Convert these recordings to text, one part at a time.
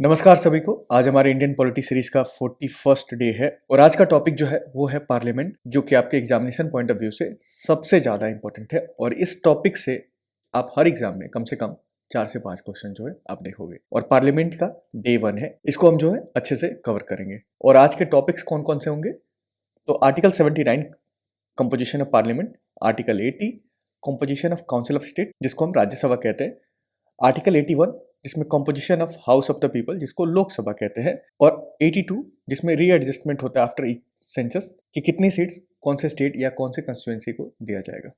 नमस्कार सभी को। आज हमारे इंडियन पॉलिटी सीरीज का 41st डे है और आज का टॉपिक जो है वो है पार्लियामेंट, जो कि आपके एग्जामिनेशन पॉइंट ऑफ व्यू से सबसे ज्यादा इंपॉर्टेंट है। और इस टॉपिक से आप हर एग्जाम में कम से कम 4 से 5 क्वेश्चन जो है आप देखोगे। और पार्लियामेंट का डे 1 है, इसको हम जो है अच्छे से कवर करेंगे। और आज के टॉपिक्स कौन कौन से होंगे, तो article 79 composition of parliament, article 80 composition of council of state जिसको हम राज्यसभा कहते हैं, आर्टिकल 81 जिसमें composition of house of the people जिसको लोकसभा कहते हैं, और 82 जिसमें रीएडजस्टमेंट होता है आफ्टर ईच सेंसस कि कितनी सीट्स कौन से स्टेट या कौन से कंस्टिट्यूएंसी को दिया जाएगा।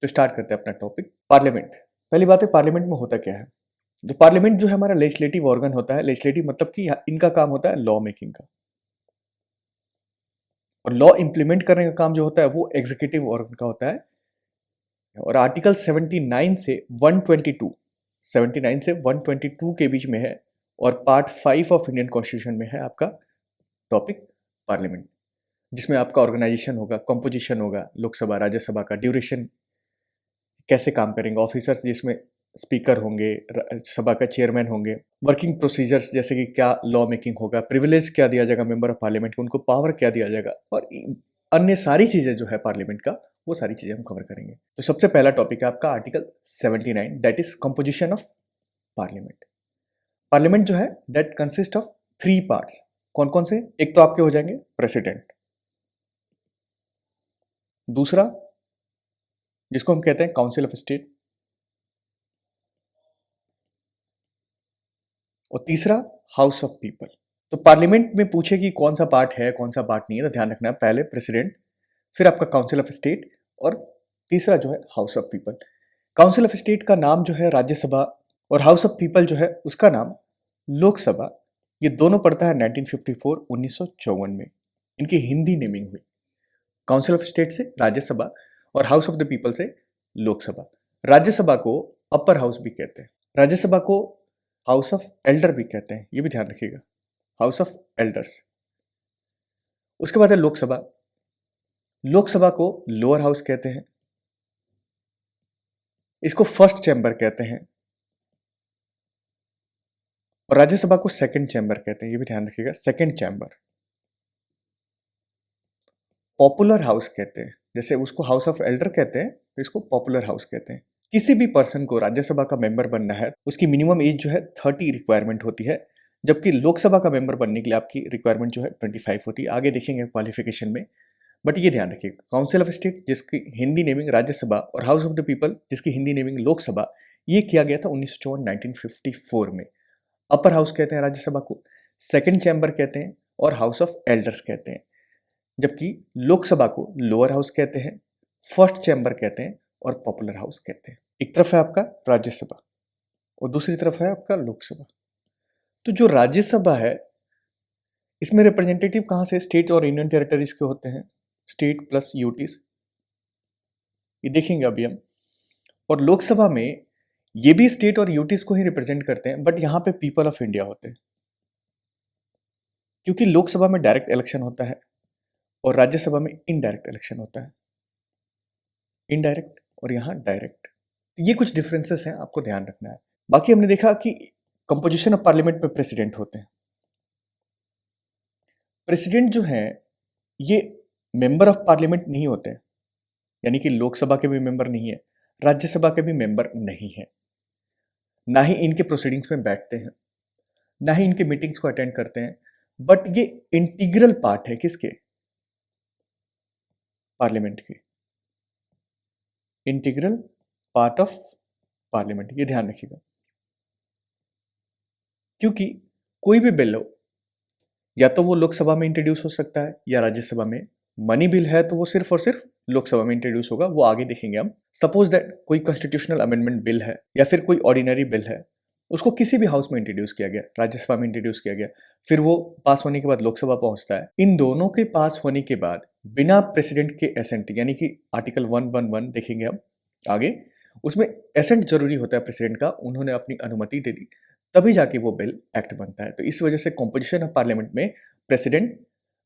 तो स्टार्ट करते हैं अपना टॉपिक पार्लियामेंट। पहली बात है, पार्लियामेंट में होता क्या है। तो पार्लियामेंट जो है हमारा लेजिस्लेटिव ऑर्गन होता है। लेजिस्लेटिव मतलब कि इनका काम होता है लॉ मेकिंग का, और लॉ इंप्लीमेंट करने का काम जो होता है वो एग्जीक्यूटिव ऑर्गन का होता है। और आर्टिकल 79 से 122 के बीच में है, और पार्ट 5 ऑफ इंडियन कॉन्स्टिट्यूशन में है आपका टॉपिक पार्लियामेंट, जिसमें आपका ऑर्गेनाइजेशन होगा, कंपोजिशन होगा लोकसभा राज्यसभा का, ड्यूरेशन कैसे काम करेंगे ऑफिसर्स, जिसमें स्पीकर होंगे, सभा का चेयरमैन होंगे, वर्किंग प्रोसीजर्स जैसे कि क्या लॉ मेकिंग होगा, प्रिविलेज क्या दिया जाएगा मेंबर ऑफ पार्लियामेंट को, उनको पावर क्या दिया जाएगा, और अन्य सारी चीजें जो है पार्लियामेंट का, वो सारी चीजें हम कवर करेंगे। तो सबसे पहला टॉपिक है आपका article 79, that is composition of parliament. Parliament जो है दैट कंसिस्ट ऑफ 3 पार्ट्स। कौन कौन से? एक तो आपके हो जाएंगे प्रेसिडेंट, दूसरा जिसको हम कहते हैं काउंसिल ऑफ स्टेट, और तीसरा हाउस ऑफ पीपल। तो पार्लियामेंट में पूछे कि कौन सा पार्ट है कौन सा पार्ट नहीं है, तो ध्यान रखना है पहले प्रेसिडेंट, फिर आपका काउंसिल ऑफ स्टेट, और तीसरा जो है house of people. Council of state का नाम जो है राज्यसभा, और हाउस ऑफ पीपल जो है उसका नाम लोकसभा। ये दोनों पड़ता है 1954 में, इनकी हिंदी नेमिंग हुई। काउंसिल ऑफ स्टेट से राज्यसभा और हाउस ऑफ द पीपल से लोकसभा। राज्यसभा को अपर हाउस भी कहते हैं, राज्यसभा को हाउस ऑफ एल्डर भी कहते हैं, ये भी ध्यान रखिएगा, हाउस ऑफ एल्डर्स। उसके बाद है लोकसभा। लोकसभा को लोअर हाउस कहते हैं, इसको फर्स्ट चैम्बर कहते हैं, और राज्यसभा को सेकंड चैम्बर कहते हैं, ये भी ध्यान रखिएगा, सेकंड चैम्बर। पॉपुलर हाउस कहते हैं, जैसे उसको हाउस ऑफ एल्डर कहते हैं तो इसको पॉपुलर हाउस कहते हैं। किसी भी पर्सन को राज्यसभा का मेंबर बनना है, उसकी मिनिमम एज जो है 30 रिक्वायरमेंट होती है, जबकि लोकसभा का मेंबर बनने के लिए आपकी रिक्वायरमेंट जो है 25 होती है। आगे देखेंगे क्वालिफिकेशन में, बट ये ध्यान रखिएगा, काउंसिल ऑफ स्टेट जिसकी हिंदी नेमिंग राज्यसभा, और हाउस ऑफ द पीपल जिसकी हिंदी नेमिंग लोकसभा, ये किया गया था 1954 में। अपर हाउस कहते हैं राज्यसभा को, सेकंड चैम्बर कहते हैं, और हाउस ऑफ एल्डर्स कहते हैं, जबकि लोकसभा को लोअर हाउस कहते हैं, फर्स्ट चैम्बर कहते हैं, और पॉपुलर हाउस कहते हैं। एक तरफ है आपका राज्यसभा और दूसरी तरफ है आपका लोकसभा। तो जो राज्यसभा है इसमें रिप्रेजेंटेटिव कहां से? स्टेट और यूनियन टेरिटरीज के होते हैं, स्टेट प्लस यूटीज, ये देखेंगे अभी हम। और लोकसभा में ये भी स्टेट और यूटीज को ही रिप्रेजेंट करते हैं, बट यहां पे पीपल ऑफ इंडिया होते हैं, क्योंकि लोकसभा में डायरेक्ट इलेक्शन होता है और राज्यसभा में इनडायरेक्ट इलेक्शन होता है। इनडायरेक्ट और यहां डायरेक्ट, ये कुछ डिफरेंसेस हैं, आपको ध्यान रखना है। बाकी हमने देखा कि कंपोजिशन ऑफ पार्लियामेंट में प्रेसिडेंट होते हैं। प्रेसिडेंट जो है ये मेंबर ऑफ पार्लियामेंट नहीं होते हैं, यानी कि लोकसभा के भी मेंबर नहीं है, राज्यसभा के भी मेंबर नहीं है, ना ही इनके प्रोसीडिंग्स में बैठते हैं, ना ही इनके मीटिंग्स को अटेंड करते हैं, बट ये इंटीग्रल पार्ट है किसके? पार्लियामेंट के, इंटीग्रल पार्ट ऑफ पार्लियामेंट, ये ध्यान रखिएगा। क्योंकि कोई भी बिल हो, या तो वो लोकसभा में इंट्रोड्यूस हो सकता है या राज्यसभा में। मनी बिल है तो वो सिर्फ और सिर्फ लोकसभा में इंट्रोड्यूस होगा, वो आगे देखेंगे हम। सपोज दैट कोई कॉन्स्टिट्यूशनल अमेंडमेंट बिल है या फिर कोई ऑर्डिनरी बिल है, उसको किसी भी हाउस में इंट्रोड्यूस किया गया, राज्यसभा में इंट्रोड्यूस किया गया, फिर वो पास होने के बाद लोकसभा पहुंचता है। इन दोनों के पास होने के बाद बिना प्रेसिडेंट के एसेंट, यानी कि आर्टिकल 111 देखेंगे हम आगे, उसमें एसेंट जरूरी होता है प्रेसिडेंट का, उन्होंने अपनी अनुमति दे दी तभी जाके वो बिल एक्ट बनता है। तो इस वजह से कंपोजिशन ऑफ पार्लियामेंट में president,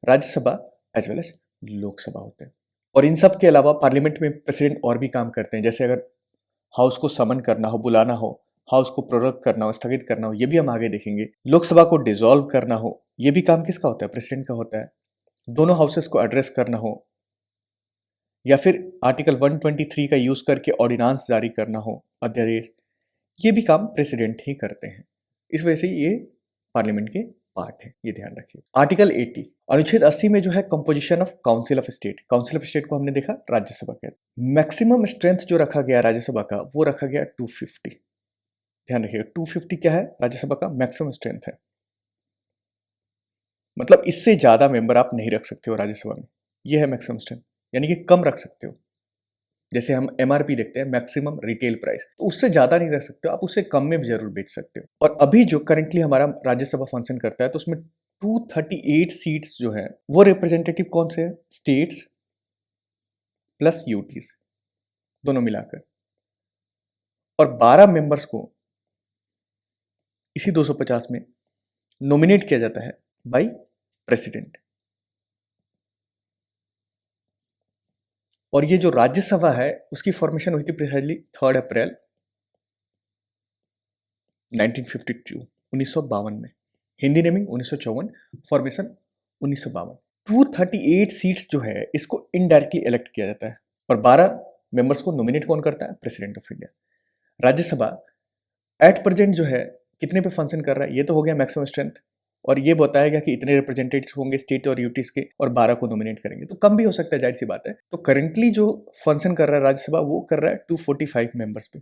Rajya Sabha as well as Lok Sabha होते हैं। और इन सब के अलावा पार्लियामेंट में प्रेसिडेंट और भी काम करते हैं, जैसे अगर हाउस को समन करना हो, बुलाना हो, हाउस को प्रोरोग करना हो, स्थगित करना हो, ये भी हम आगे देखेंगे। लोकसभा को डिसॉल्व करना हो, ये भी काम किसका होता है? प्रेसिडेंट का होता है। दोनों हाउसेस को एड्रेस करना हो या फिर आर्टिकल 123 का यूज करके ऑर्डिनेंस जारी करना हो, अध्यादेश, ये भी काम प्रेसिडेंट ही करते हैं। इस वजह से ये पार्लियामेंट के पार्ट है, ये ध्यान रखिए। आर्टिकल 80, अनुच्छेद 80 में जो है composition of council of state, council of state को हमने देखा राज्यसभा के। मैक्सिमम स्ट्रेंथ जो रखा गया राज्यसभा का वो रखा गया 250। ध्यान रखिएगा 250 क्या है? राज्यसभा का मैक्सिमम स्ट्रेंथ है। मतलब इससे ज्यादा मेंबर आप नहीं रख सकते हो राज्यसभा में, ये है मैक्सिमम स्ट्रेंथ, यानी कि कम रख सकते हो। जैसे हम एमआरपी देखते हैं, मैक्सिमम रिटेल प्राइस, तो उससे ज्यादा नहीं रख सकते हो आप, उससे कम में भी जरूर बेच सकते हो। और अभी जो करेंटली हमारा राज्यसभा फंक्शन करता है तो उसमें 238 सीट्स जो है वो रिप्रेजेंटेटिव कौन से हैं? स्टेट्स प्लस यूटीज दोनों मिलाकर, और 12 मेंबर्स को इसी 250 में नॉमिनेट किया जाता है बाय प्रेसिडेंट। और ये जो राज्यसभा है उसकी फॉर्मेशन हुई थी प्रिसाइजली 3 अप्रैल 1952, 1952 में। Hindi naming 1954, formation 1952। 238 सीट्स जो है इसको इनडायरेक्टली इलेक्ट किया जाता है और 12 मेंबर्स को नॉमिनेट कौन करता है? President of India. Rajya Sabha at present जो है कितने पे फंक्शन कर रहा है? ये तो हो गया मैक्सिमम स्ट्रेंथ, और ये बताया गया कि इतने रिप्रेजेंटेटिव्स होंगे स्टेट और यूटीज के और 12 को नॉमिनेट करेंगे, तो कम भी हो सकता है, जाहिर सी बात है। तो करेंटली जो फंक्शन कर रहा है राज्यसभा वो कर रहा है 245 मेंबर्स पे,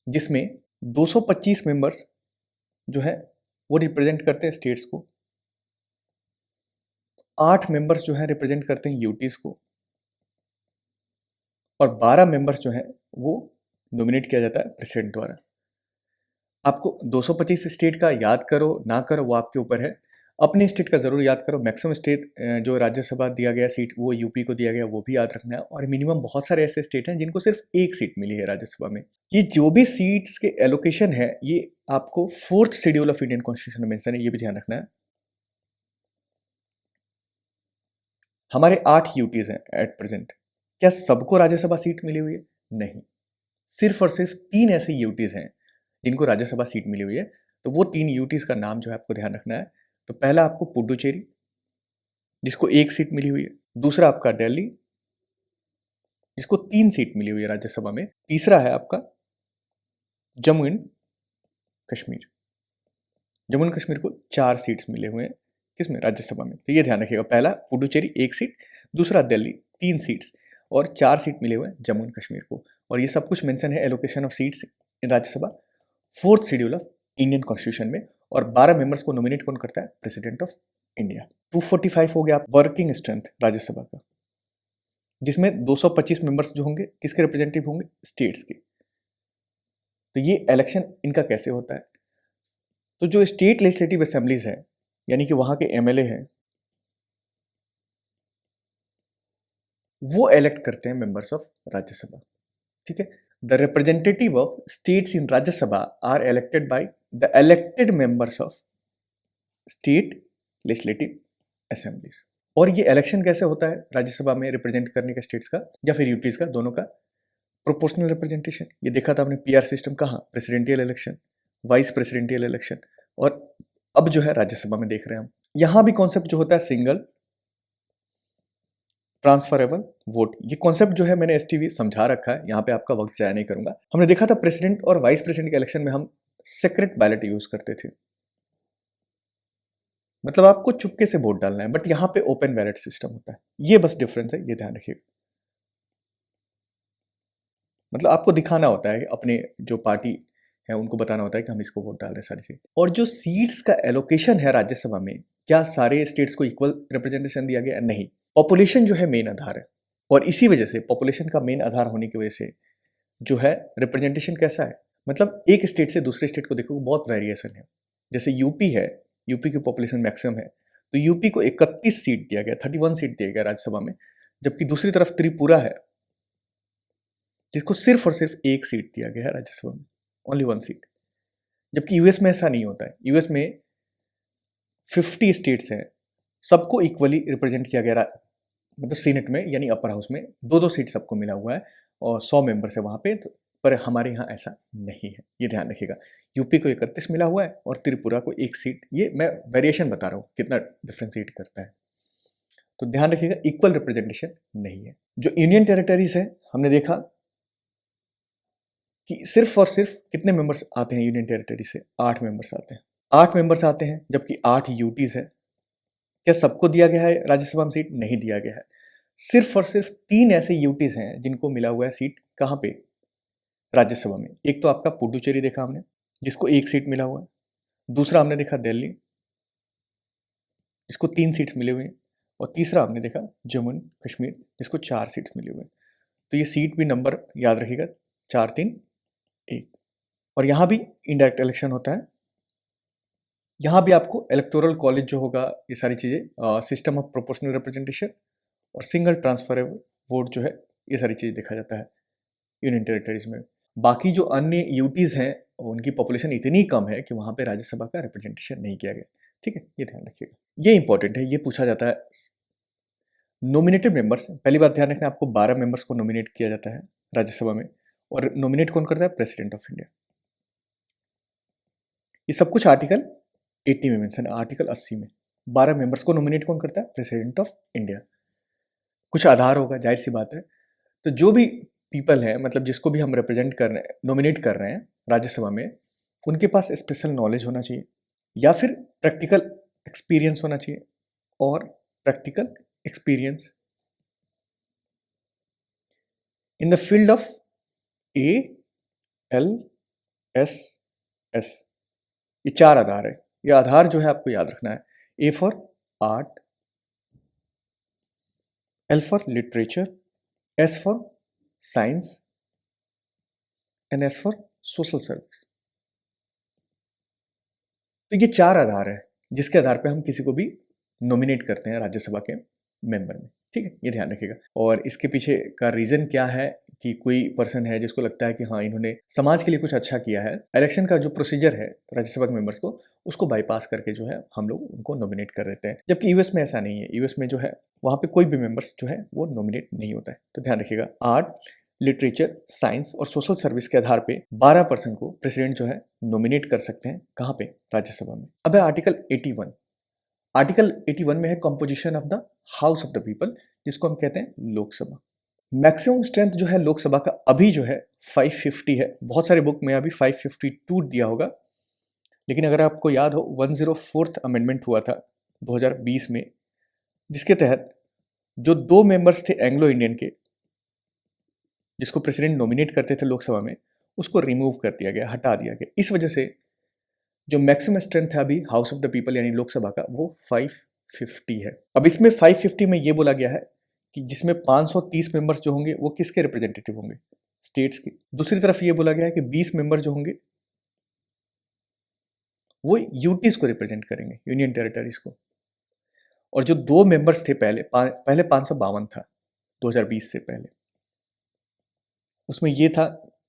जिसमें 225 मेंबर्स जो है वो रिप्रेजेंट करते हैं स्टेट्स को, 8 मेंबर्स जो है रिप्रेजेंट करते हैं यूटीज को, और 12 मेंबर्स जो है वो नॉमिनेट किया जाता है प्रेसिडेंट द्वारा। आपको 225 स्टेट का याद करो ना करो वो आपके ऊपर है, अपने स्टेट का जरूर याद करो। मैक्सिमम स्टेट जो राज्यसभा दिया गया सीट वो यूपी को दिया गया, वो भी याद रखना है। और मिनिमम बहुत सारे ऐसे स्टेट हैं जिनको सिर्फ एक सीट मिली है राज्यसभा में। ये जो भी सीट्स के एलोकेशन है ये आपको 4th schedule of Indian constitution में मेंशन है, ये भी ध्यान रखना है। हमारे 8 यूटीज हैं एट प्रेजेंट, क्या सबको राज्यसभा सीट मिली हुई है? नहीं, सिर्फ और सिर्फ 3 ऐसे यूटीज हैं जिनको राज्यसभा सीट मिली हुई है। तो वो 3 यूटीज का नाम जो है आपको ध्यान रखना है। तो पहला आपको पुडुचेरी जिसको 1 सीट मिली हुई है, दूसरा आपका दिल्ली जिसको 3 सीट मिली हुई है राज्यसभा में, तीसरा है आपका जम्मू एंड कश्मीर। जम्मू एंड कश्मीर को 4 सीट्स मिले हुए हैं किसमें? राज्यसभा में। तो ये ध्यान रखिएगा, पहला पुडुचेरी 1 सीट, दूसरा दिल्ली 3 सीट्स, और 4 सीट मिले हुए हैं जम्मू एंड कश्मीर को। और ये सब कुछ मेंशन है allocation of seats in Rajya Sabha 4th schedule of Indian constitution में। और 12 मेंबर्स को नॉमिनेट कौन करता है? President of India. 245 हो गया वर्किंग स्ट्रेंथ राज्यसभा का, जिसमें 225 मेंबर्स जो होंगे किसके रिप्रेजेंटेटिव होंगे? स्टेट्स के। तो ये इलेक्शन इनका कैसे होता है? तो जो स्टेट लेजिस्लेटिव असेंबलीज है यानी कि वहां के एमएलए हैं वो इलेक्ट करते हैं मेंबर्स ऑफ राज्यसभा। ठीक है, the representative of states in Rajya Sabha are elected by the elected members of state legislative assemblies. और ये इलेक्शन कैसे होता है राज्यसभा में रिप्रेजेंट करने का स्टेट्स का या फिर यूटीज का, दोनों का? प्रोपोर्शनल रिप्रेजेंटेशन, ये देखा था आपने पीआर सिस्टम, कहाँ? Presidential election, vice presidential election, और अब जो है राज्यसभा में देख रहे हैं हम। यहां भी कॉन्सेप्ट जो होता है सिंगल ट्रांसफरेबल वोट। ये कॉन्सेप्ट जो है मैंने एसटीवी समझा रखा है, यहाँ पे आपका वक्त जाया नहीं करूंगा। हमने देखा था प्रेसिडेंट और वाइस प्रेसिडेंट के इलेक्शन में हम सीक्रेट बैलेट यूज करते थे, मतलब आपको चुपके से वोट डालना है, बट यहाँ पे ओपन बैलेट सिस्टम होता है। ये बस डिफरेंस है, ये ध्यान रखिएगा। मतलब आपको दिखाना होता है अपने जो पार्टी है उनको बताना होता है कि हम इसको वोट डाल रहे हैं, सारी चीज। और जो सीट्स का एलोकेशन है राज्यसभा में, क्या सारे स्टेट्स को इक्वल रिप्रेजेंटेशन दिया गया? नहीं, पॉपुलेशन जो है मेन आधार है, और इसी वजह से पॉपुलेशन का मेन आधार होने की वजह से जो है रिप्रेजेंटेशन कैसा है, मतलब एक स्टेट से दूसरे स्टेट को देखो बहुत वेरिएशन है। जैसे यूपी है, यूपी की पॉपुलेशन मैक्सिमम है, तो यूपी को 31 सीट दिया गया, 31 सीट दिया गया राज्यसभा में, जबकि दूसरी तरफ त्रिपुरा है जिसको सिर्फ और सिर्फ 1 सीट दिया गया है राज्यसभा में, ओनली 1 सीट। जबकि यूएस में ऐसा नहीं होता है, यूएस में 50 स्टेट्स हैं, सबको इक्वली रिप्रेजेंट किया गया, मतलब सीनेट में यानी अपर हाउस में 2-2 सीट सबको मिला हुआ है, और 100 मेंबर्स है वहां पे, तो पर हमारे यहाँ ऐसा नहीं है, ये ध्यान रखिएगा। यूपी को 31 मिला हुआ है और त्रिपुरा को 1 सीट, ये मैं वेरिएशन बता रहा हूँ कितना डिफ्रेंशिएट करता है। तो ध्यान रखिएगा इक्वल रिप्रेजेंटेशन नहीं है। जो यूनियन टेरिटरीज है, हमने देखा कि सिर्फ और सिर्फ कितने मेंबर्स आते हैं यूनियन टेरिटरी से, 8 मेंबर्स आते हैं। 8 मेंबर्स आते हैं, जबकि 8 यूटीज है। क्या सबको दिया गया है राज्यसभा में सीट? नहीं दिया गया है। सिर्फ और सिर्फ 3 ऐसे यूटीज हैं जिनको मिला हुआ है सीट, कहाँ पे? राज्यसभा में। एक तो आपका पुडुचेरी देखा हमने, जिसको 1 सीट मिला हुआ है। दूसरा हमने देखा दिल्ली, जिसको 3 सीट्स मिले हुए हैं। और तीसरा हमने देखा जम्मू कश्मीर, जिसको 4 सीट्स मिले हुए हैं। तो ये सीट भी नंबर याद रखिएगा, 4 3 1। और यहाँ भी इनडायरेक्ट इलेक्शन होता है। यहाँ भी आपको इलेक्टोरल कॉलेज जो होगा, ये सारी चीज़ें, सिस्टम ऑफ प्रोपोर्शनल रिप्रेजेंटेशन और सिंगल ट्रांसफरेबल वोट जो है, ये सारी चीज़ देखा जाता है यूनियन टेरिटरीज में। बाकी जो अन्य यूटीज हैं, उनकी पॉपुलेशन इतनी कम है कि वहाँ पे राज्यसभा का रिप्रेजेंटेशन नहीं किया गया। ठीक है, ये ध्यान रखिएगा, ये इंपॉर्टेंट है, ये पूछा जाता है। नॉमिनेटेड मेंबर्स, पहली बात ध्यान रखना, आपको 12 मेंबर्स को नॉमिनेट किया जाता है राज्यसभा में, और नॉमिनेट कौन करता है? President of India. ये सब कुछ आर्टिकल 80 में मेंशन है, आर्टिकल 80 में 12 मेंबर्स को नॉमिनेट कौन करता है? President of India. कुछ आधार होगा, जाहिर सी बात है। तो जो भी पीपल है, मतलब जिसको भी हम रिप्रेजेंट कर रहे हैं, नॉमिनेट कर रहे हैं राज्यसभा में, उनके पास स्पेशल नॉलेज होना चाहिए, या फिर प्रैक्टिकल एक्सपीरियंस होना चाहिए। और practical experience in the field of ALSS, ये 4 आधार है। ये आधार जो है आपको याद रखना है। A for art, L for literature, S for science and S for social service. तो ये 4 आधार है जिसके आधार पे हम किसी को भी नॉमिनेट करते हैं राज्यसभा के मेंबर में। ठीक है, ये ध्यान रखिएगा। और इसके पीछे का रीजन क्या है कि कोई पर्सन है जिसको लगता है कि हाँ, इन्होंने समाज के लिए कुछ अच्छा किया है, इलेक्शन का जो प्रोसीजर है राज्यसभा के मेंबर्स को, उसको बाईपास करके जो है हम लोग उनको नॉमिनेट कर देते हैं। जबकि यूएस में ऐसा नहीं है। यूएस में जो है वहाँ पे कोई भी मेंबर्स जो है वो नॉमिनेट नहीं होता है। तो ध्यान रखिएगा, आर्ट, लिटरेचर, साइंस और सोशल सर्विस के आधार पे 12% को प्रेसिडेंट जो है नॉमिनेट कर सकते हैं। कहाँ पे? राज्यसभा में। अब है आर्टिकल 81। आर्टिकल 81 में है composition of the house of the people, जिसको हम कहते हैं लोकसभा। मैक्सिमम स्ट्रेंथ जो है लोकसभा का अभी जो है 550 है। बहुत सारे बुक में अभी 552 दिया होगा, लेकिन अगर आपको याद हो 104th अमेंडमेंट हुआ था 2020 में, जिसके तहत जो 2 मेंबर्स थे एंग्लो इंडियन के, जिसको प्रेसिडेंट नॉमिनेट करते थे लोकसभा में, उसको रिमूव कर दिया गया, हटा दिया गया। इस वजह से जो मैक्सिमम स्ट्रेंथ है अभी हाउस ऑफ द पीपल यानी लोकसभा का, वो 550 है। अब इसमें 550 में ये बोला गया है कि जिसमें 530 मेंबर्स जो होंगे वो किसके रिप्रेजेंटेटिव होंगे? स्टेट्स के। दूसरी तरफ ये बोला गया है कि 20 मेंबर जो होंगे वो यूटीज को रिप्रेजेंट करेंगे, यूनियन टेरिटरीज को। और जो 2 मेंबर्स थे पहले 552 था 2020 से पहले, उसमें ये था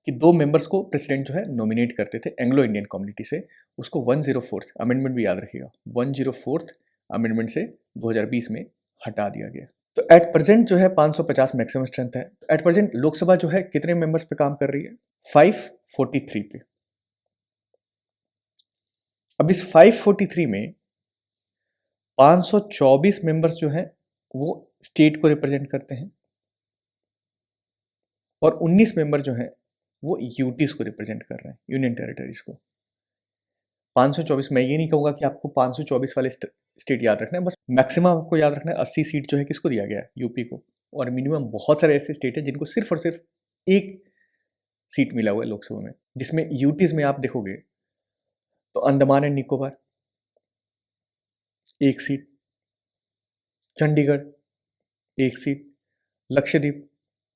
कि 2 मेंबर्स को प्रेसिडेंट जो है नॉमिनेट करते थे एंग्लो इंडियन कम्युनिटी से। उसको 104th अमेंडमेंट भी याद रखिएगा, 104th अमेंडमेंट से 2020 में हटा दिया गया। तो एट प्रेजेंट जो है 550 मैक्सिमम स्ट्रेंथ है। एट प्रेजेंट लोकसभा जो है कितने मेंबर्स पे काम कर रही है? 543 पे। अब इस 543 में 524 मेंबर्स जो हैं वो स्टेट को रिप्रेजेंट करते हैं, और 19 मेंबर जो हैं वो यूटीज को रिप्रेजेंट कर रहे हैं, यूनियन टेरिटरीज को। 524, मैं ये नहीं कहूंगा कि आपको 524 वाले स्टेट याद रखना है, बस मैक्सिमम आपको याद रखना है 80 सीट जो है किसको दिया गया है? यूपी को। और मिनिमम बहुत सारे ऐसे स्टेट है जिनको सिर्फ और सिर्फ 1 सीट मिला हुआ है लोकसभा में, जिसमें यूटीज में आप देखोगे तो Andaman and Nicobar 1 seat, Chandigarh 1 seat, Lakshadweep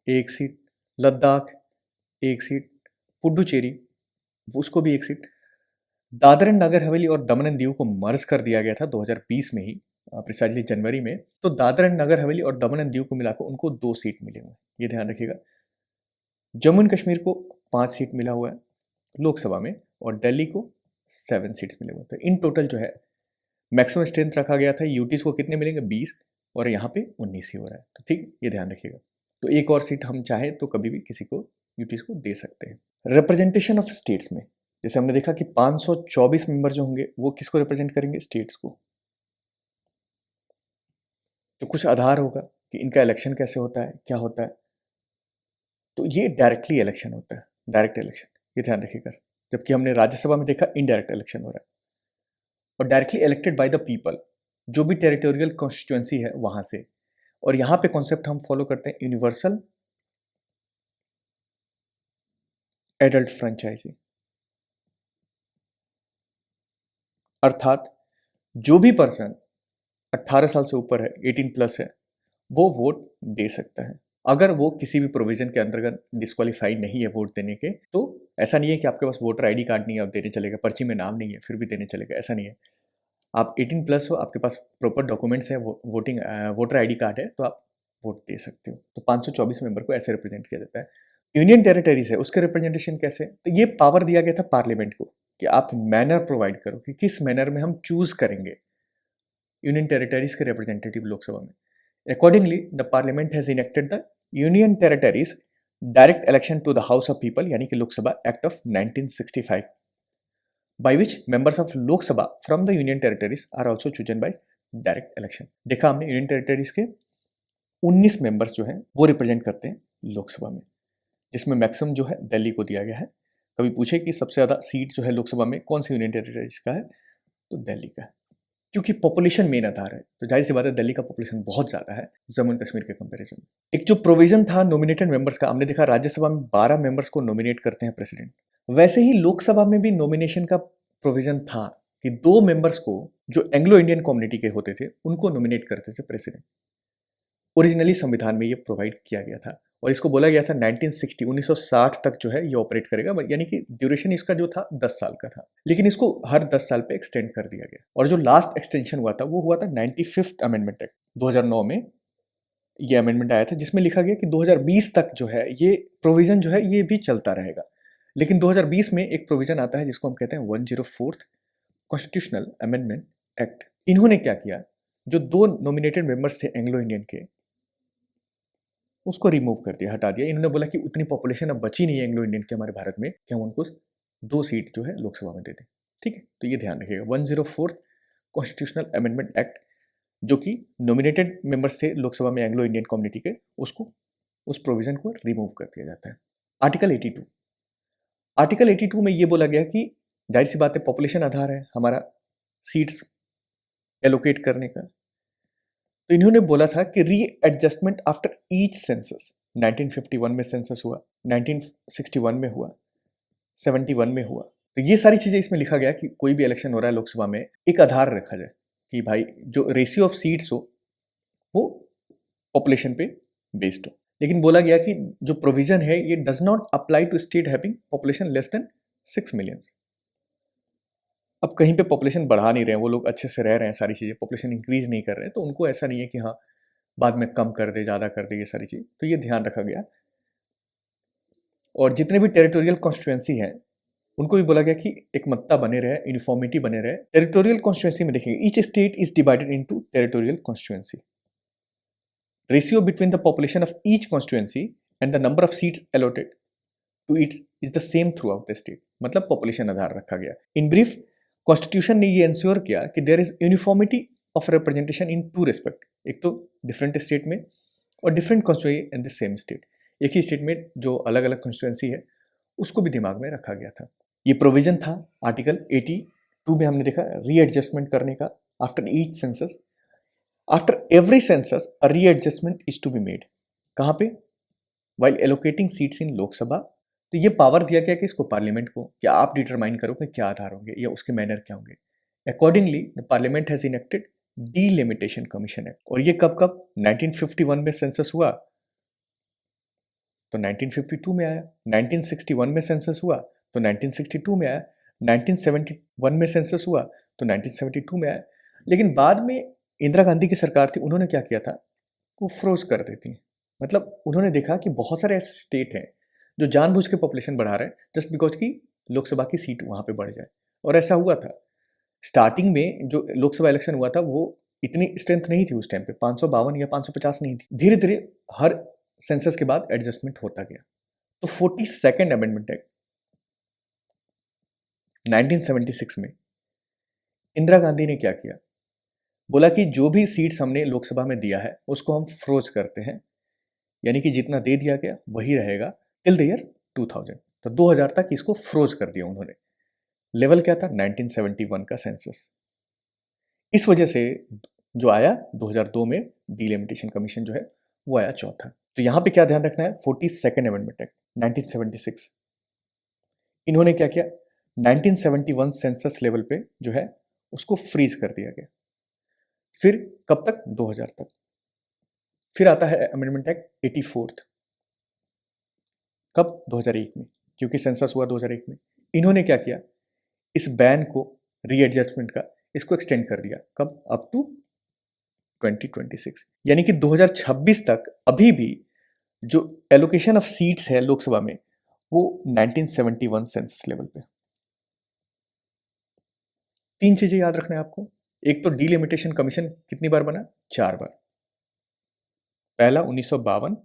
1 seat, Ladakh 1 seat, Puducherry उसको भी 1 सीट, दादर एंड नगर हवेली और दमन एंड दीव को मर्ज कर दिया गया था 2020 में ही, प्रिसाइजली जनवरी में। तो दादर एंड नगर हवेली और दमन एंड दीव को मिलाकर उनको 2 सीट मिले हुए हैं, ये ध्यान रखिएगा। जम्मू एंड कश्मीर को 5 सीट मिला हुआ है लोकसभा में, और दिल्ली को 7 सीट्स मिले हुए हैं। तो इन टोटल जो है मैक्सिमम स्ट्रेंथ रखा गया था। यूटीज को कितने मिलेंगे? 20, और यहाँ पे 19 ही हो रहा है। तो ठीक है, ये ध्यान रखिएगा। तो एक और सीट हम चाहें तो कभी भी किसी को यूटीज को दे सकते हैं। रिप्रेजेंटेशन ऑफ स्टेट्स में जैसे हमने देखा कि 524 मेंबर जो होंगे वो किसको रिप्रेजेंट करेंगे, स्टेट्स को। तो कुछ आधार होगा कि इनका इलेक्शन कैसे होता है, क्या होता है। तो ये डायरेक्टली इलेक्शन होता है, डायरेक्ट इलेक्शन, ये ध्यान रखिएगा। जबकि हमने राज्यसभा में देखा इनडायरेक्ट इलेक्शन हो रहा है। और directly elected by the people, जो भी टेरिटोरियल कॉन्स्टिट्यूएंसी है वहां से। और यहां पे कॉन्सेप्ट हम फॉलो करते हैं यूनिवर्सल एडल्ट फ्रेंचाइजी, अर्थात जो भी पर्सन 18 साल से ऊपर है, 18 प्लस है, वो वोट दे सकता है अगर वो किसी भी प्रोविजन के अंतर्गत डिस्क्वालीफाइड नहीं है वोट देने के। तो ऐसा नहीं है कि आपके पास वोटर आईडी कार्ड नहीं है, आप देने चलेगा, पर्ची में नाम नहीं है फिर भी देने चलेगा, ऐसा नहीं है। आप 18 प्लस हो, आपके पास प्रॉपर डॉक्यूमेंट्स है, वोटिंग वोटर आईडी कार्ड है, तो आप वोट दे सकते हो। तो 524 मेंबर को ऐसे रिप्रेजेंट किया जाता है। यूनियन टेरिटरीज है, उसके रिप्रेजेंटेशन कैसे, तो ये पावर दिया गया था पार्लियामेंट को कि आप मैनर प्रोवाइड करो कि किस मैनर में हम चूज करेंगे यूनियन टेरिटरीज के रिप्रेजेंटेटिव लोकसभा में। Accordingly the parliament has enacted the union territories direct election to the house of people, यानी कि Lok Sabha act of 1965, by which members of Lok Sabha from the Union Territories are also chosen by direct election. देखा हमने union territories के 19 members जो हैं वो represent करते हैं लोकसभा में, जिसमें मैक्सिमम जो है दिल्ली को दिया गया है। कभी पूछे कि सबसे ज़्यादा सीट जो है लोकसभा में कौन सी यूनियन टेरिटरीज का है, तो दिल्ली का है, क्योंकि पॉपुलेशन मेन आधार है। तो जाहिर सी बात है दिल्ली का पॉपुलेशन बहुत ज़्यादा है जम्मू कश्मीर के कंपैरिजन में। एक जो प्रोविजन था नॉमिनेटेड मेंबर्स का, हमने देखा राज्यसभा में 12 मेंबर्स को नॉमिनेट करते हैं प्रेसिडेंट, वैसे ही लोकसभा में भी नॉमिनेशन का प्रोविजन था कि 2 मेंबर्स को जो एंग्लो इंडियन कम्युनिटी के होते थे उनको नॉमिनेट करते थे प्रेसिडेंट। ओरिजिनली संविधान में ये प्रोवाइड किया गया था और इसको बोला गया था 1960 तक जो है ये ऑपरेट करेगा, यानी कि ड्यूरेशन इसका जो था 10 साल का था, लेकिन इसको हर 10 साल पे एक्सटेंड कर दिया गया। और जो लास्ट एक्सटेंशन हुआ था वो हुआ था 95th अमेंडमेंट एक्ट, 2009 में ये अमेंडमेंट आया था, जिसमें लिखा गया कि 2020 तक जो है ये प्रोविजन जो है ये भी चलता रहेगा। लेकिन 2020 में एक प्रोविजन आता है जिसको हम कहते हैं 104th कॉन्स्टिट्यूशनल अमेंडमेंट एक्ट। इन्होंने क्या किया, जो 2 नॉमिनेटेड मेंबर्स थे एंग्लो इंडियन के, उसको रिमूव कर दिया, हटा दिया। इन्होंने बोला कि उतनी पॉपुलेशन अब बची नहीं है एंग्लो इंडियन के हमारे भारत में कि हम उनको 2 सीट जो है लोकसभा में दे दें। ठीक है, तो ये ध्यान रखिएगा 104th कॉन्स्टिट्यूशनल अमेंडमेंट एक्ट, जो कि नॉमिनेटेड मेंबर्स थे लोकसभा में एंग्लो इंडियन कम्युनिटी के, उसको उस प्रोविजन को रिमूव कर दिया जाता है। आर्टिकल 82, आर्टिकल 82 में ये बोला गया कि जाहिर सी बात है पॉपुलेशन आधार है हमारा सीट्स एलोकेट करने का। तो इन्होंने बोला था कि री एडजस्टमेंट आफ्टर ईच सेंसस, 1951 में सेंसस हुआ, 1961 में हुआ, 71 में हुआ। तो ये सारी चीजें इसमें लिखा गया कि कोई भी इलेक्शन हो रहा है लोकसभा में, एक आधार रखा जाए कि भाई जो रेशियो ऑफ सीट्स हो वो पॉपुलेशन पे बेस्ड हो। लेकिन बोला गया कि जो प्रोविजन है ये does not apply to state having population less than 6 million. अब कहीं पे पॉपुलेशन बढ़ा नहीं रहे हैं, वो लोग अच्छे से रह रहे हैं, सारी चीज़ें पॉपुलेशन इंक्रीज नहीं कर रहे हैं, तो उनको ऐसा नहीं है कि हाँ बाद में कम कर दे, ज़्यादा कर दे, ये सारी चीज़, तो ये ध्यान रखा गया। और जितने भी टेरिटोरियल कॉन्स्टिट्यूएंसी हैं उनको भी बोला गया कि एक मत्ता बने रहे, यूनिफॉर्मिटी बने रहे। टेरिटोरियल कॉन्स्टिट्यूएंसी में देखेंगे each state is divided into territorial constituency, ratio between the population of each constituency and the number of seats allotted to it is the same throughout the state, मतलब population आधार रखा गया। In brief, constitution ने ये ensure किया कि there is uniformity of representation in 2 respect, एक तो डिफरेंट स्टेट में और different constituency in the same state, एक ही स्टेट में जो अलग अलग कॉन्स्टिट्यूएंसी है उसको भी दिमाग में रखा गया था। ये प्रोविजन था आर्टिकल 82 में, हमने देखा रीएडजस्टमेंट करने का after each census, after every census a readjustment is to be made. कहाँ पे, while allocating seats in Lok Sabha. तो ये पावर दिया गया कि इसको पार्लियामेंट को, क्या आप डिटरमाइन करो कि क्या आधार होंगे या उसके मैनर क्या होंगे। Accordingly the parliament has enacted delimitation commission act. और ये कब कब, 1951 में सेंसस हुआ तो 1952 में आया, 1961 में सेंसस हुआ तो 1962 में आया, 1971 में सेंसस हुआ तो 1972 में आया। लेकिन बाद में इंदिरा गांधी की सरकार थी, उन्होंने क्या किया था, वो फ्रोज कर देती। मतलब उन्होंने देखा कि बहुत सारे ऐसे स्टेट हैं जो जानबूझ के पॉपुलेशन बढ़ा रहे हैं जस्ट बिकॉज की लोकसभा की सीट वहां पे बढ़ जाए। और ऐसा हुआ था, स्टार्टिंग में जो लोकसभा इलेक्शन हुआ था वो इतनी स्ट्रेंथ नहीं थी उस टाइम पे, 552 या 550 नहीं थी। धीरे धीरे हर सेंसस के बाद एडजस्टमेंट होता गया। तो 42nd अमेंडमेंट एक्ट 1976 में इंदिरा गांधी ने क्या किया, बोला कि जो भी सीट्स हमने लोकसभा में दिया है उसको हम फ्रोज करते हैं, यानी कि जितना दे दिया गया वही रहेगा टिल द ईयर 2000। तो 2000 तक इसको फ्रोज कर दिया उन्होंने। लेवल क्या था, 1971 का सेंसस। इस वजह से जो आया 2002 में डिलिमिटेशन कमीशन जो है वो आया चौथा। तो यहां पे क्या ध्यान रखना है, 42nd अमेंडमेंट एक्ट 1976, इन्होंने क्या किया, 1971 सेंसस लेवल पे जो है उसको फ्रीज कर दिया गया। फिर कब तक, 2000 तक। फिर आता है अमेंडमेंट एक्ट 84, कब, 2001 में, क्योंकि सेंसस हुआ 2001 में। इन्होंने क्या किया, इस बैन को, रीएडजस्टमेंट का, इसको एक्सटेंड कर दिया, कब, अप टू 2026, यानी कि 2026 तक अभी भी जो एलोकेशन ऑफ सीट्स है लोकसभा में वो 1971 सेंसस लेवल पे। तीन चीजें याद रखना है आपको। एक तो डिलिमिटेशन कमीशन कितनी बार बना, 4 बार। पहला 1952,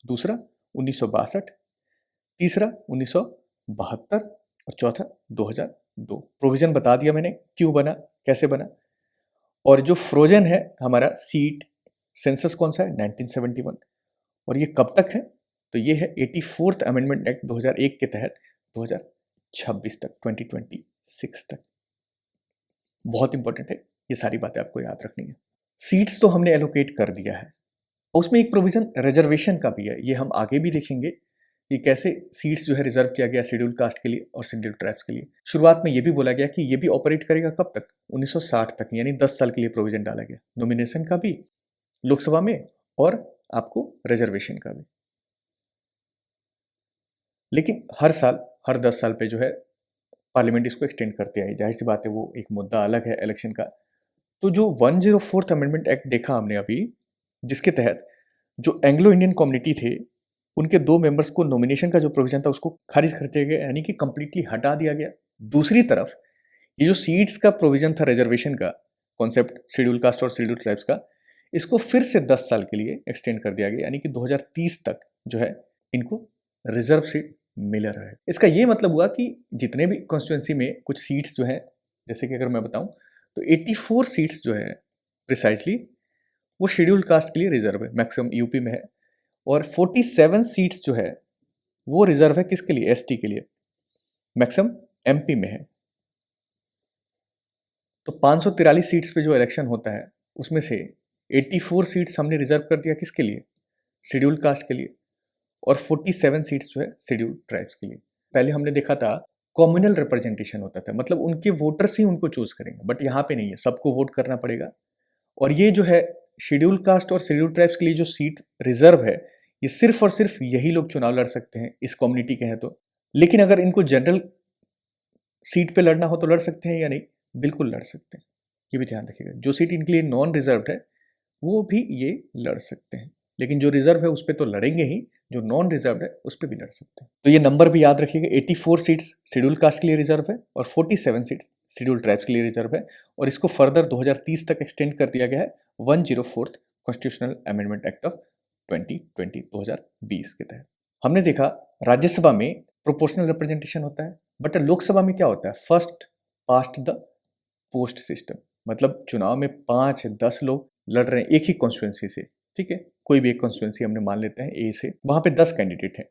दूसरा 1962, तीसरा 1972 और चौथा 2002। प्रोविजन बता दिया मैंने क्यों बना, कैसे बना। और जो फ्रोजन है हमारा सीट सेंसस कौन सा है, 1971, और ये कब तक है, तो ये है 84th अमेंडमेंट एक्ट 2001 के तहत 2026 तक, 2026 तक। बहुत इंपॉर्टेंट है, ये सारी बातें आपको याद रखनी है। सीट्स तो हमने एलोकेट कर दिया है, उसमें एक प्रोविजन रिजर्वेशन का भी है, ये हम आगे भी देखेंगे कि कैसे सीट्स जो है रिजर्व किया गया शेड्यूल कास्ट के लिए और शेड्यूल ट्राइब्स के लिए। शुरुआत में ये भी बोला गया कि ये भी ऑपरेट करेगा कब तक, 1960 तक, यानी 10 साल के लिए प्रोविजन डाला गया, नॉमिनेशन का भी लोकसभा में और आपको रिजर्वेशन का भी। लेकिन हर साल, हर 10 साल पे जो है पार्लियामेंट इसको एक्सटेंड करते आई। जाहिर सी बात है वो एक मुद्दा अलग है इलेक्शन का। तो जो 104th अमेंडमेंट एक्ट देखा हमने अभी, जिसके तहत जो एंग्लो इंडियन कम्युनिटी थे उनके 2 मेंबर्स को नॉमिनेशन का जो प्रोविजन था उसको खारिज कर दिया गया, यानी कि कंप्लीटली हटा दिया गया। दूसरी तरफ ये जो सीट्स का प्रोविजन था, रिजर्वेशन का कॉन्सेप्ट, शेड्यूल कास्ट और शेड्यूल ट्राइब्स का, इसको फिर से 10 साल के लिए एक्सटेंड कर दिया गया, यानी कि 2030 तक जो है इनको रिजर्व सीट मिल रहा है। इसका ये मतलब हुआ कि जितने भी कॉन्स्टिट्यूंसी में कुछ सीट्स जो है, जैसे कि अगर मैं बताऊं तो 84 सीट्स जो है प्रिसाइजली वो शेड्यूल कास्ट के लिए रिजर्व है, मैक्सिमम यूपी में है। और 47 सीट्स जो है वो रिजर्व है किसके लिए, एसटी के लिए, मैक्सिमम एमपी में है। तो 543 सीट्स पे जो इलेक्शन होता है उसमें से 84 सीट्स हमने रिजर्व कर दिया किसके लिए, शेड्यूल कास्ट के लिए, और 47 सीट्स जो है शेड्यूल ट्राइब्स के लिए। पहले हमने देखा था कम्युनल रिप्रेजेंटेशन होता था, मतलब उनके वोटर्स ही उनको चूज करेंगे, बट यहाँ पे नहीं है, सबको वोट करना पड़ेगा। और ये जो है शेड्यूल कास्ट और शेड्यूल ट्राइब्स के लिए जो सीट रिजर्व है, ये सिर्फ और सिर्फ यही लोग चुनाव लड़ सकते हैं इस कम्युनिटी के हैं तो। लेकिन अगर इनको जनरल सीट पे लड़ना हो तो लड़ सकते हैं या नहीं, बिल्कुल लड़ सकते हैं, ये भी ध्यान रखिएगा। जो सीट इनके लिए नॉन रिजर्व्ड है वो भी ये लड़ सकते हैं, लेकिन जो रिजर्व है उस पर तो लड़ेंगे ही, जो नॉन रिजर्व है उस पर भी लड़ सकते हैं। तो ये नंबर भी याद रखिएगा, 84 सीट्स शेड्यूल कास्ट के लिए रिजर्व है और 47 सीट्स शेड्यूल ट्राइब्स के लिए रिजर्व है। और इसको फर्दर 2030 तक एक्सटेंड कर दिया गया है 104th constitutional amendment act of 2020 के तहत। हमने देखा राज्यसभा में प्रोपोर्शनल रिप्रेजेंटेशन होता है, बट लोकसभा में क्या होता है, first past the post system. मतलब चुनाव में 5-10 लोग लड़ रहे हैं एक ही कॉन्स्टिट्यूंसी से, ठीक है, कोई भी एक कॉन्स्टिट्यूंसी हमने मान लेते हैं ए से, वहां पे 10 कैंडिडेट हैं,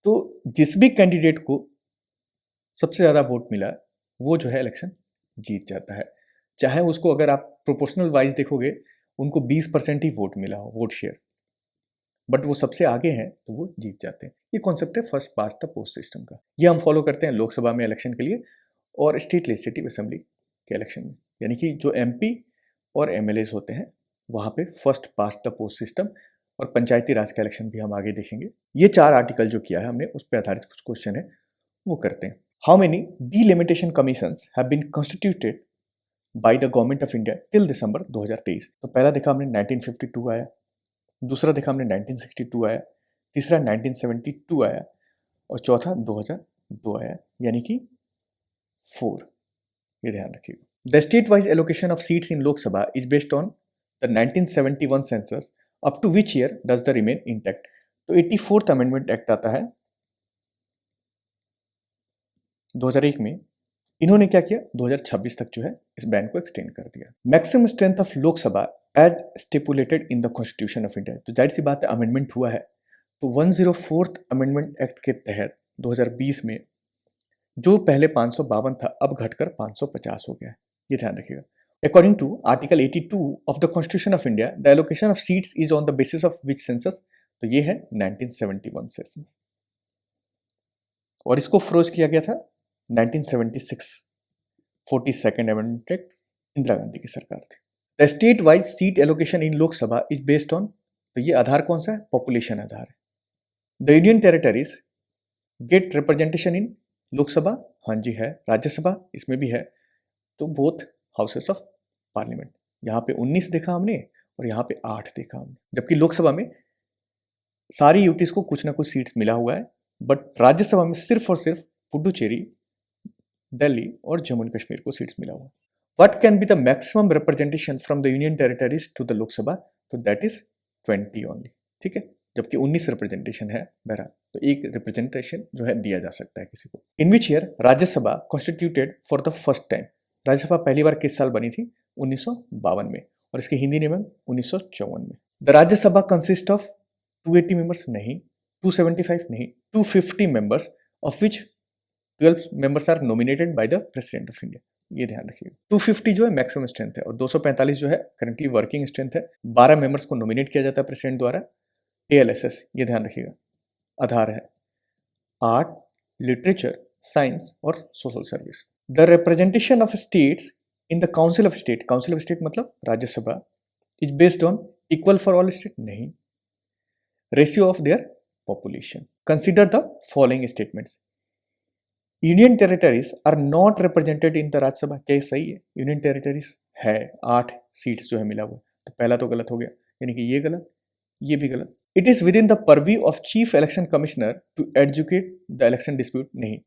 तो जिस भी कैंडिडेट को सबसे ज्यादा वोट मिला वो जो है इलेक्शन जीत जाता है। चाहे उसको अगर आप प्रोपोर्शनल वाइज देखोगे उनको 20% ही वोट मिला हो, वोट शेयर, बट वो सबसे आगे हैं तो वो जीत जाते हैं। ये कॉन्सेप्ट है first past the post system का। ये हम फॉलो करते हैं लोकसभा में इलेक्शन के लिए और स्टेट लेजिस्लेटिव असेंबली के इलेक्शन में, यानी कि जो एमपी और एमएलएज होते हैं वहां पे first past the post system. और पंचायती राज का इलेक्शन भी हम आगे देखेंगे। ये 4 आर्टिकल जो किया है हमने उस पर आधारित कुछ क्वेश्चन है वो करते हैं। How many delimitation commissions have been constituted by the government of India till December 2023? तो पहला देखा हमने 1952 आया, दूसरा देखा हमने 1962 आया, तीसरा 1972 आया और चौथा 2002 आया, यानी कि 4। ये ध्यान रखिएगा। The state-wise allocation of seats in Lok Sabha is based on the 1971 census. Up to which year does the remain intact? तो 84th अमेंडमेंट एक्ट आता है 2001 में। इन्होंने क्या किया, 2026 तक जो है इस बैन को एक्सटेंड कर दिया। Maximum strength of Lok Sabha as stipulated in the constitution of India, तो जाहिर सी बात है अमेंडमेंट हुआ है, तो 104th अमेंडमेंट एक्ट के तहत 2020 में जो पहले 552 था अब घटकर 550 हो गया है, ये ध्यान रखिएगा। According to article 82 of the constitution of India, the allocation of seats is on the basis of which census, तो ये है 1971 सेंसस, और इसको फ्रोज किया गया था 1976 42nd amendment act, Indira Gandhi की सरकार थी। The state wise seat allocation in Lok Sabha is based on, तो ये आधार कौन सा है, पॉपुलेशन आधार है। The union territories get representation in Lok Sabha, हाँ जी है, राज्यसभा इसमें भी है, तो बोथ हाउसेस ऑफ पार्लियामेंट, यहाँ पे 19 देखा हमने और यहाँ पे 8 देखा हमने, जबकि लोकसभा में सारी यूटीज को कुछ ना कुछ सीट्स मिला हुआ है, बट राज्यसभा में सिर्फ और सिर्फ पुडुचेरी, दिल्ली और जम्मू एंड कश्मीर को सीट्स मिला हुआ है। What can be the maximum representation from the union territories to the Lok Sabha, तो दैट इज 20 ओनली, ठीक है, जबकि 19 रिप्रेजेंटेशन है बहरहाल, तो एक रिप्रेजेंटेशन जो है दिया जा सकता है किसी को। In which year Rajya Sabha constituted for the first time, Rajya Sabha पहली बार किस साल बनी थी, 1952 में, और इसके हिंदी नेम 1954 में। The Rajya Sabha consist of 280 members नहीं, 275 नहीं, 250 members, of which 12 members are nominated by the president of India, ये ध्यान रखिएगा। 250 जो है मैक्सिमम स्ट्रेंथ है और 245 जो है करंटली वर्किंग स्ट्रेंथ है। 12 मेंबर्स को नॉमिनेट किया जाता है प्रेसिडेंट द्वारा। ALSS, ये ध्यान रखिएगा, आधार है आर्ट, लिटरेचर, साइंस और social service. The representation of states in the council of state, council of state मतलब Rajya Sabha, is based on equal for all state नहीं, ratio of their population. Consider the following statements, union territories are not represented in the Rajya Sabha, क्या ये सही है? Union territories है, 8 seats जो है मिला हुआ, तो पहला तो गलत हो गया, यानी कि ये गलत, ये भी गलत। It is with in the purview of chief election commissioner to adjudicate the election dispute नहीं,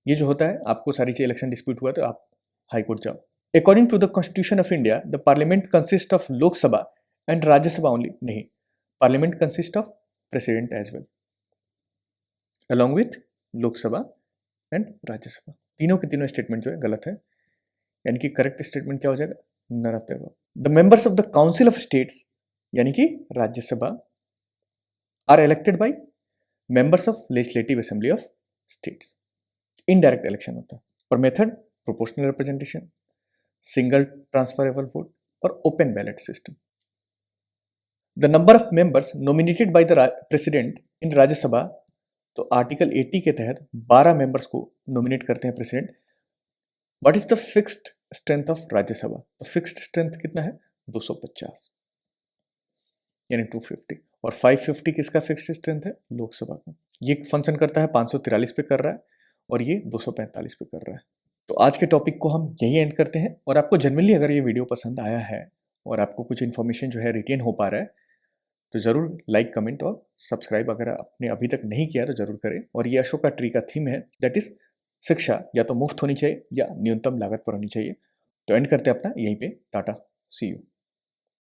ये जो होता है आपको सारी चीज इलेक्शन डिस्प्यूट हुआ तो आप हाई कोर्ट जाओ। According to the constitution of India, the parliament consist of Lok Sabha and Rajya Sabha only नहीं, parliament consist of president as well along with Lok Sabha and Rajya Sabha. तीनों के तीनों स्टेटमेंट जो है गलत है, यानी कि करेक्ट स्टेटमेंट क्या हो जाएगा, none of the above. The members of the council of states, यानी कि Rajya Sabha, are elected by members of legislative assembly of states, indirect election होता है। और method proportional representation, single transferable vote और open ballot system. The number of members nominated by the president in Rajya Sabha, तो article 80 के तहत 12 members को nominate करते हैं president. What is the fixed strength of Rajya Sabha, तो फिक्स्ड स्ट्रेंथ कितना है, 250 यानी 250, और 550 किसका फिक्स्ड स्ट्रेंथ है, लोकसभा का। ये फंक्शन करता है 543 पे कर रहा है और ये 245 पे कर रहा है। तो आज के टॉपिक को हम यही एंड करते हैं, और आपको जनरली अगर ये वीडियो पसंद आया है और आपको कुछ इन्फॉर्मेशन जो है रिटेन हो पा रहा है, तो ज़रूर लाइक, कमेंट और सब्सक्राइब अगर आपने अभी तक नहीं किया तो ज़रूर करें। और ये अशोका ट्री का थीम है, दैट इज शिक्षा या तो मुफ्त होनी चाहिए या न्यूनतम लागत पर होनी चाहिए। तो एंड करते हैं अपना यहीं पे, टाटा, सी यू।